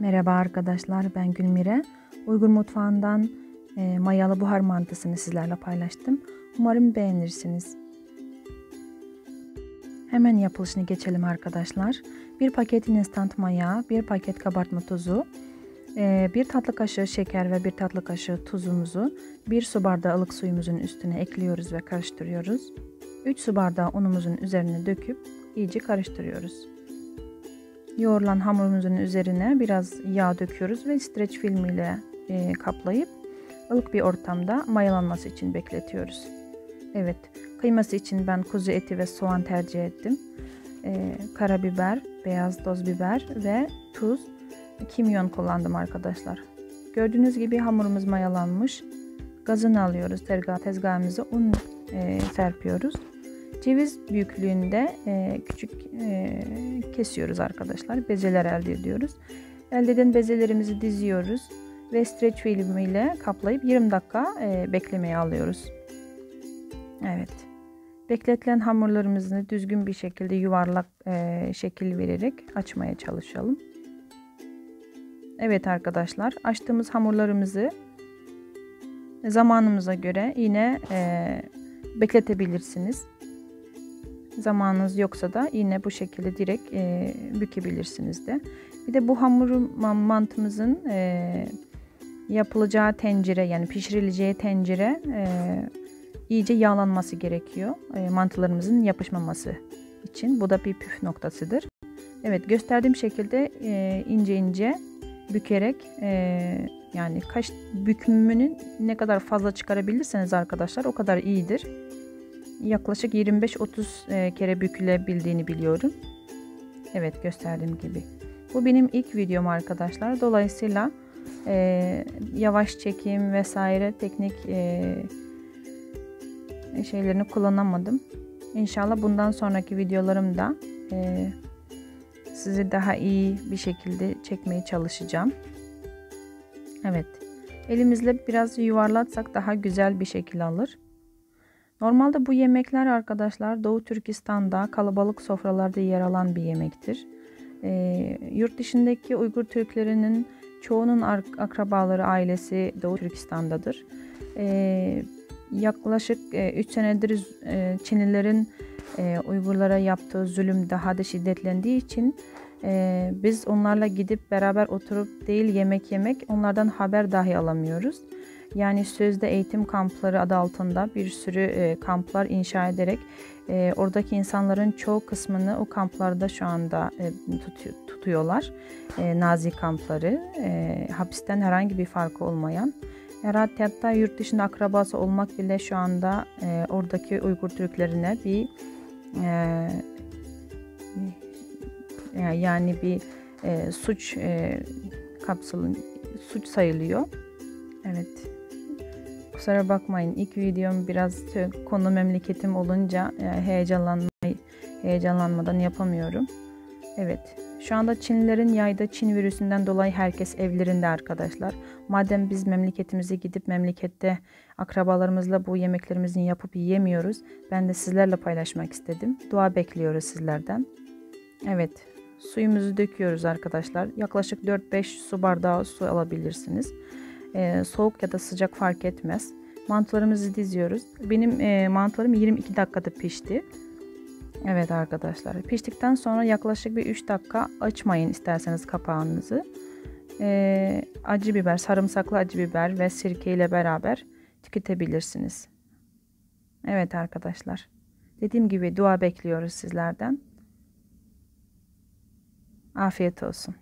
Merhaba arkadaşlar, ben Gülmire. Uygur mutfağından mayalı buhar mantısını sizlerle paylaştım. Umarım beğenirsiniz. Hemen yapılışını geçelim arkadaşlar. Bir paket instant maya, bir paket kabartma tozu, bir tatlı kaşığı şeker ve bir tatlı kaşığı tuzumuzu bir su bardağı ılık suyumuzun üstüne ekliyoruz ve karıştırıyoruz. 3 su bardağı unumuzun üzerine döküp iyice karıştırıyoruz. Yoğrulan hamurumuzun üzerine biraz yağ döküyoruz ve streç film ile kaplayıp ılık bir ortamda mayalanması için bekletiyoruz. Evet, kıyması için ben kuzu eti ve soğan tercih ettim. Karabiber, beyaz toz biber ve tuz, kimyon kullandım arkadaşlar. Gördüğünüz gibi hamurumuz mayalanmış. Gazını alıyoruz, tezgahımıza un serpiyoruz. Ceviz büyüklüğünde küçük kesiyoruz arkadaşlar. Bezeler elde ediyoruz. Elde eden bezelerimizi diziyoruz ve streç film ile kaplayıp 20 dakika beklemeye alıyoruz. Evet. Bekletilen hamurlarımızı düzgün bir şekilde yuvarlak şekil vererek açmaya çalışalım. Evet arkadaşlar, açtığımız hamurlarımızı zamanımıza göre yine bekletebilirsiniz. Zamanınız yoksa da yine bu şekilde direkt bükebilirsiniz de. Bir de bu mantımızın yapılacağı tencere, yani pişirileceği tencere iyice yağlanması gerekiyor. Mantılarımızın yapışmaması için. Bu da bir püf noktasıdır. Evet, gösterdiğim şekilde ince ince bükerek yani kaş bükümünün ne kadar fazla çıkarabilirseniz arkadaşlar o kadar iyidir. Yaklaşık 25-30 kere bükülebildiğini biliyorum. Evet, gösterdiğim gibi. Bu benim ilk videom arkadaşlar. Dolayısıyla yavaş çekim vesaire teknik şeylerini kullanamadım. İnşallah bundan sonraki videolarımda sizi daha iyi bir şekilde çekmeye çalışacağım. Evet. Elimizle biraz yuvarlatsak daha güzel bir şekil alır. Normalde bu yemekler arkadaşlar Doğu Türkistan'da kalabalık sofralarda yer alan bir yemektir. Yurt dışındaki Uygur Türklerinin çoğunun akrabaları, ailesi Doğu Türkistan'dadır. Yaklaşık 3 senedir Çinlilerin Uygurlara yaptığı zulüm daha da şiddetlendiği için biz onlarla gidip beraber oturup değil yemek yemek, onlardan haber dahi alamıyoruz. Yani sözde eğitim kampları adı altında bir sürü kamplar inşa ederek oradaki insanların çoğu kısmını o kamplarda şu anda tutuyorlar. Nazi kampları, hapisten herhangi bir farkı olmayan. Hatta yurt dışında akrabası olmak bile şu anda oradaki Uygur Türklerine bir yani bir suç suç sayılıyor. Evet. Kusura bakmayın, ilk videom biraz konu memleketim olunca heyecanlanmadan yapamıyorum. Evet. Şu anda Çinlilerin yaydığı Çin virüsünden dolayı herkes evlerinde arkadaşlar. Madem biz memleketimize gidip memlekette akrabalarımızla bu yemeklerimizin yapıp yiyemiyoruz, ben de sizlerle paylaşmak istedim. Dua bekliyoruz sizlerden. Evet. Suyumuzu döküyoruz arkadaşlar. Yaklaşık 4-5 su bardağı su alabilirsiniz. Soğuk ya da sıcak fark etmez. Mantılarımızı diziyoruz. Benim mantılarım 22 dakikada pişti. Evet arkadaşlar. Piştikten sonra yaklaşık bir 3 dakika açmayın isterseniz kapağınızı. Acı biber, sarımsaklı acı biber ve sirke ile beraber tüketebilirsiniz. Evet arkadaşlar. Dediğim gibi dua bekliyoruz sizlerden. Afiyet olsun.